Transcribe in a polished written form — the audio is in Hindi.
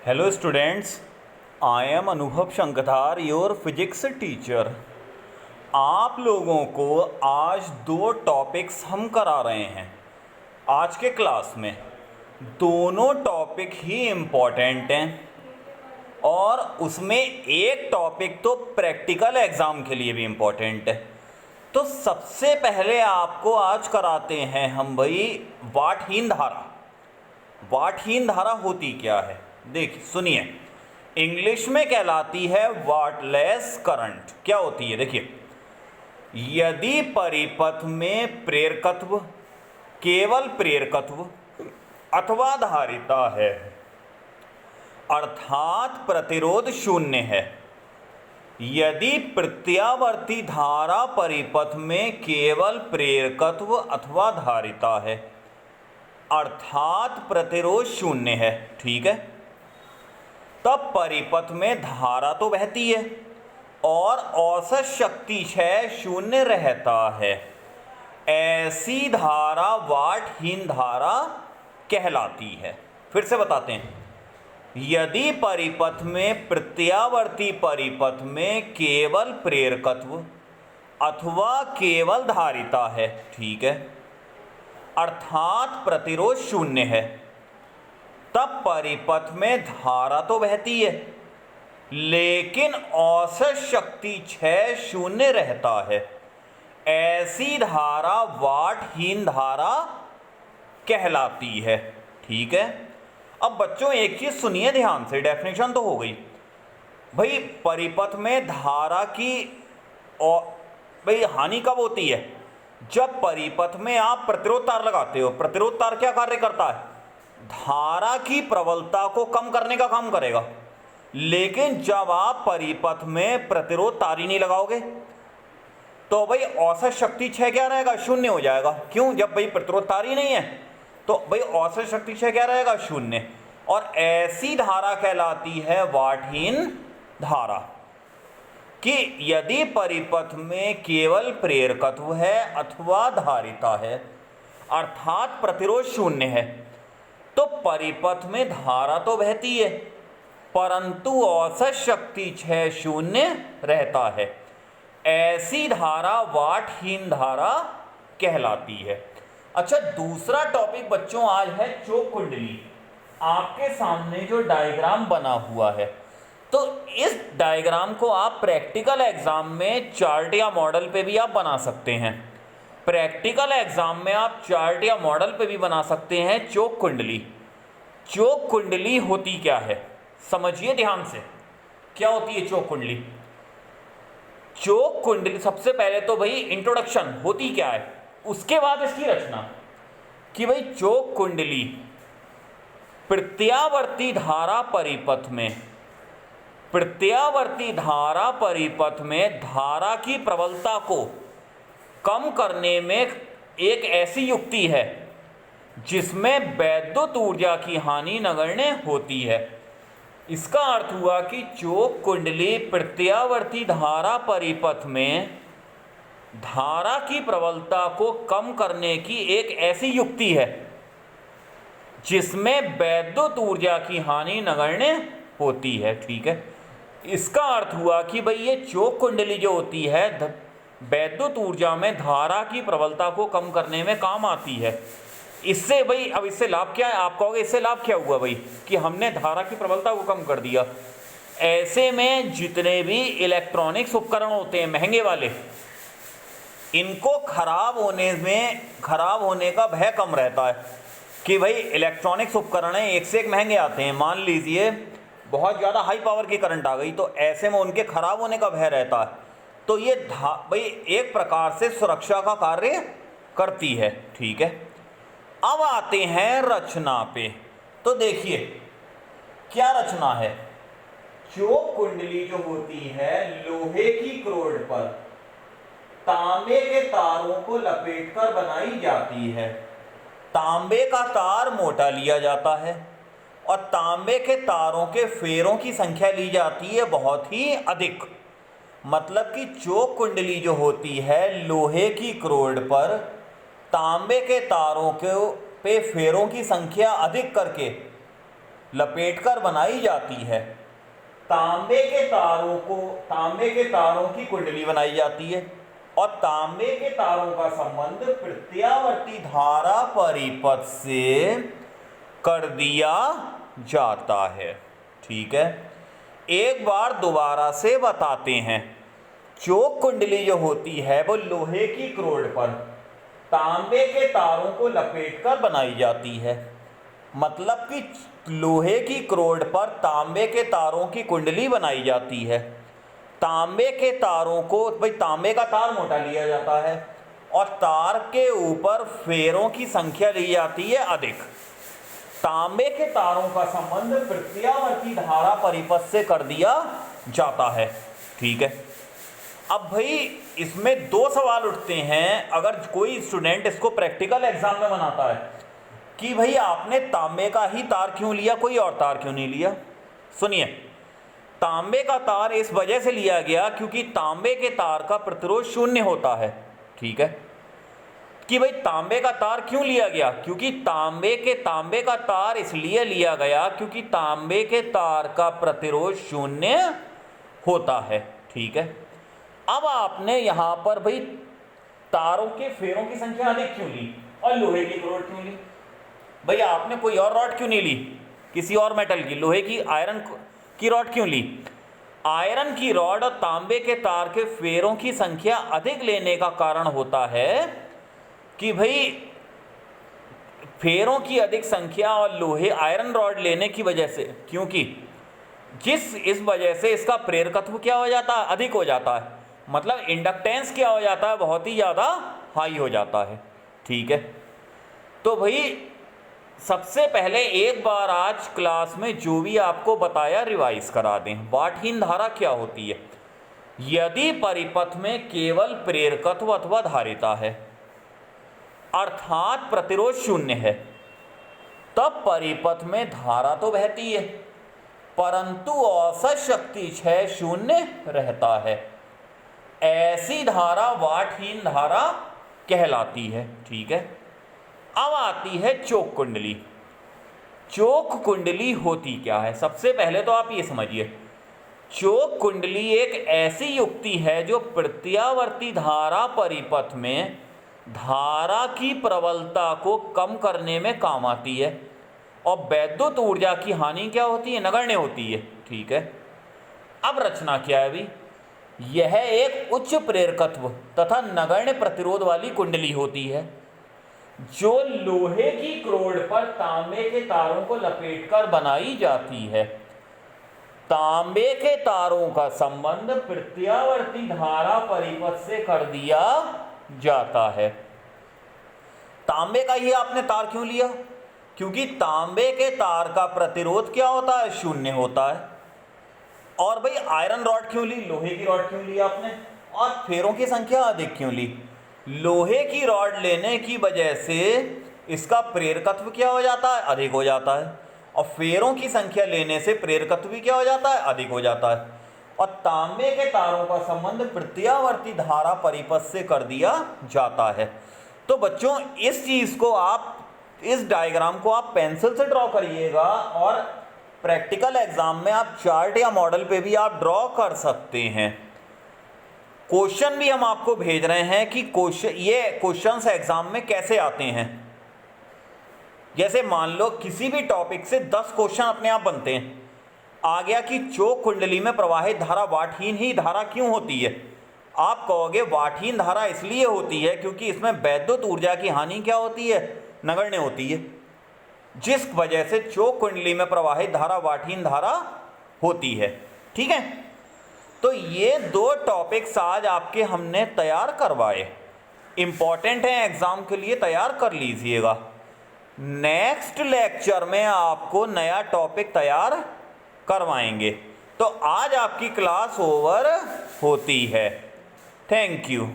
हेलो स्टूडेंट्स, आई एम अनुभव शंकधार, योर फिजिक्स टीचर। आप लोगों को आज दो टॉपिक्स हम करा रहे हैं आज के क्लास में। दोनों टॉपिक ही इम्पॉर्टेंट हैं और उसमें एक टॉपिक तो प्रैक्टिकल एग्ज़ाम के लिए भी इम्पॉर्टेंट है। तो सबसे पहले आपको आज कराते हैं हम भाई वाटहीन धारा। वाटहीन धारा होती क्या है, देखिए सुनिए। इंग्लिश में कहलाती है वाटलेस करंट। क्या होती है, देखिए, यदि परिपथ में प्रेरकत्व, केवल प्रेरकत्व अथवा धारिता है अर्थात प्रतिरोध शून्य है। यदि प्रत्यावर्ती धारा परिपथ में केवल प्रेरकत्व अथवा धारिता है अर्थात प्रतिरोध शून्य है, ठीक है, तब परिपथ में धारा तो बहती है और औसत शक्ति क्षय शून्य रहता है। ऐसी धारा वाटहीन धारा कहलाती है। फिर से बताते हैं, यदि परिपथ में प्रत्यावर्ती परिपथ में केवल प्रेरकत्व अथवा केवल धारिता है, ठीक है, अर्थात प्रतिरोध शून्य है, तब परिपथ में धारा तो बहती है लेकिन औसत शक्ति क्षय शून्य रहता है। ऐसी धारा वाटहीन धारा कहलाती है, ठीक है। अब बच्चों एक चीज सुनिए ध्यान से, डेफिनेशन तो हो गई भाई। परिपथ में धारा की भाई हानि कब होती है? जब परिपथ में आप प्रतिरोध तार लगाते हो। प्रतिरोध तार क्या कार्य करता है? धारा की प्रबलता को कम करने का काम करेगा। लेकिन जब आप परिपथ में प्रतिरोध तार ही नहीं लगाओगे तो भाई औसत शक्ति क्षय क्या रहेगा? शून्य हो जाएगा। क्यों? जब भाई प्रतिरोध तार ही नहीं है तो भाई औसत शक्ति क्षय क्या रहेगा? शून्य। और ऐसी धारा कहलाती है वाटहीन धारा कि यदि परिपथ में केवल प्रेरकत्व है अथवा धारिता है अर्थात प्रतिरोध शून्य है तो परिपथ में धारा तो बहती है परंतु औसत शक्ति क्षय शून्य रहता है। ऐसी धारा वाटहीन धारा कहलाती है। अच्छा, दूसरा टॉपिक बच्चों आज है चोक कुंडली। आपके सामने जो डायग्राम बना हुआ है, तो इस डायग्राम को आप प्रैक्टिकल एग्जाम में चार्ट या मॉडल पे भी आप बना सकते हैं। प्रैक्टिकल एग्जाम में आप चार्ट या मॉडल पे भी बना सकते हैं चोक कुंडली। चोक कुंडली होती क्या है, समझिए ध्यान से। क्या होती है चोक कुंडली? चोक कुंडली सबसे पहले तो भाई इंट्रोडक्शन होती क्या है, उसके बाद इसकी रचना कि भाई चोक कुंडली प्रत्यावर्ती धारा परिपथ में, प्रत्यावर्ती धारा परिपथ में धारा की प्रबलता को कम करने में एक ऐसी युक्ति है जिसमें वैद्युत ऊर्जा की हानि नगण्य होती है। इसका अर्थ हुआ कि चोक कुंडली प्रत्यावर्ती धारा परिपथ में धारा की प्रबलता को कम करने की एक ऐसी युक्ति है जिसमें वैद्युत ऊर्जा की हानि नगण्य होती है, ठीक है। इसका अर्थ हुआ कि भाई ये चोक कुंडली जो होती है वैद्युत ऊर्जा में धारा की प्रबलता को कम करने में काम आती है। इससे भाई अब इससे लाभ क्या है? आप कहोगे इससे लाभ क्या हुआ भाई कि हमने धारा की प्रबलता को कम कर दिया। ऐसे में जितने भी इलेक्ट्रॉनिक्स उपकरण होते हैं महंगे वाले, इनको खराब होने का भय कम रहता है कि भाई इलेक्ट्रॉनिक्स उपकरण एक से एक महंगे आते हैं। मान लीजिए बहुत ज़्यादा हाई पावर की करंट आ गई तो ऐसे में उनके खराब होने का भय रहता है। तो ये भाई एक प्रकार से सुरक्षा का कार्य करती है, ठीक है। अब आते हैं रचना पे। तो देखिए क्या रचना है। चोक कुंडली जो होती है लोहे की क्रोड पर तांबे के तारों को लपेटकर बनाई जाती है। तांबे का तार मोटा लिया जाता है और तांबे के तारों के फेरों की संख्या ली जाती है बहुत ही अधिक। मतलब कि चोक कुंडली जो होती है लोहे की क्रोड पर तांबे के तारों के पे फेरों की संख्या अधिक करके लपेटकर बनाई जाती है। तांबे के तारों की कुंडली बनाई जाती है और तांबे के तारों का संबंध प्रत्यावर्ती धारा परिपथ से कर दिया जाता है। ठीक है, एक बार दोबारा से बताते हैं। चोक कुंडली जो होती है वो लोहे की क्रोड पर तांबे के तारों को लपेटकर बनाई जाती है। मतलब कि लोहे की क्रोड पर तांबे के तारों की कुंडली बनाई जाती है। तांबे के तारों को भाई तांबे का तार मोटा लिया जाता है और तार के ऊपर फेरों की संख्या ली जाती है अधिक। तांबे के तारों का संबंध प्रत्यावर्ती धारा परिपथ से कर दिया जाता है। ठीक है, अब भाई इसमें दो सवाल उठते हैं अगर कोई स्टूडेंट इसको प्रैक्टिकल एग्जाम में बनाता है कि भाई आपने तांबे का ही तार क्यों लिया, कोई और तार क्यों नहीं लिया। सुनिए, तांबे का तार इस वजह से लिया गया क्योंकि तांबे के तार का प्रतिरोध शून्य होता है। ठीक है, कि भाई तांबे का तार क्यों लिया गया, क्योंकि तांबे का तार इसलिए लिया गया क्योंकि तांबे के तार का प्रतिरोध शून्य होता है। ठीक है, अब आपने यहां पर भाई तारों के फेरों की संख्या अधिक क्यों ली और लोहे की रॉड क्यों ली। भाई आपने कोई और रॉड क्यों नहीं ली, किसी और मेटल की, लोहे की, आयरन की रॉड क्यों ली। आयरन की रॉड और तांबे के तार के फेरों की संख्या अधिक लेने का कारण होता है कि भाई फेरों की अधिक संख्या और लोहे आयरन रॉड लेने की वजह से, क्योंकि इस वजह से इसका प्रेरकत्व क्या हो जाता है, अधिक हो जाता है। मतलब इंडक्टेंस क्या हो जाता है, बहुत ही ज़्यादा हाई हो जाता है। ठीक है, तो भाई सबसे पहले एक बार आज क्लास में जो भी आपको बताया रिवाइज करा दें। वाटहीन धारा क्या होती है। यदि परिपथ में केवल प्रेरकत्व अथवा धारिता है अर्थात प्रतिरोध शून्य है, तब परिपथ में धारा तो बहती है परंतु औसत शक्ति क्षय शून्य रहता है। ऐसी धारा वाटहीन धारा कहलाती है। ठीक है, अब आती है चोक कुंडली। चोक कुंडली होती क्या है, सबसे पहले तो आप ये समझिए, चोक कुंडली एक ऐसी युक्ति है जो प्रत्यावर्ती धारा परिपथ में धारा की प्रबलता को कम करने में काम आती है और वैद्युत ऊर्जा की हानि क्या होती है, नगण्य होती है। ठीक है, अब रचना क्या है भी, यह एक उच्च प्रेरकत्व तथा नगण्य प्रतिरोध वाली कुंडली होती है जो लोहे की क्रोड पर तांबे के तारों को लपेटकर बनाई जाती है। तांबे के तारों का संबंध प्रत्यावर्ती धारा परिपथ से कर दिया जाता है। तांबे का ही आपने तार क्यों लिया, क्योंकि तांबे के तार का प्रतिरोध क्या होता है, शून्य होता है। और भाई आयरन रॉड क्यों ली, लोहे की रॉड क्यों ली आपने, और फेरों की संख्या अधिक क्यों ली। लोहे की रॉड लेने की वजह से इसका प्रेरकत्व क्या हो जाता है, अधिक हो जाता है और फेरों की संख्या लेने से प्रेरकत्व भी क्या हो जाता है, अधिक हो जाता है। और तांबे के तारों का संबंध प्रत्यावर्ती धारा परिपथ से कर दिया जाता है। तो बच्चों इस चीज को आप, इस डायग्राम को आप पेंसिल से ड्रॉ करिएगा और प्रैक्टिकल एग्जाम में आप चार्ट या मॉडल पे भी आप ड्रॉ कर सकते हैं। क्वेश्चन भी हम आपको भेज रहे हैं कि ये क्वेश्चंस एग्जाम में कैसे आते हैं। जैसे मान लो किसी भी टॉपिक से 10 क्वेश्चन अपने आप बनते हैं। आ गया कि चोक कुंडली में प्रवाहित धारा वाटहीन ही धारा क्यों होती है। आप कहोगे वाटहीन धारा इसलिए होती है क्योंकि इसमें वैद्युत ऊर्जा की हानि क्या होती है, नगण्य होती है, जिस वजह से चोक कुंडली में प्रवाहित धारा वाटहीन धारा होती है। ठीक है, तो ये 2 टॉपिक्स आज आपके हमने तैयार करवाए, इंपॉर्टेंट है एग्जाम के लिए, तैयार कर लीजिएगा। नेक्स्ट लेक्चर में आपको नया टॉपिक तैयार करवाएंगे। तो आज आपकी क्लास ओवर होती है। Thank you.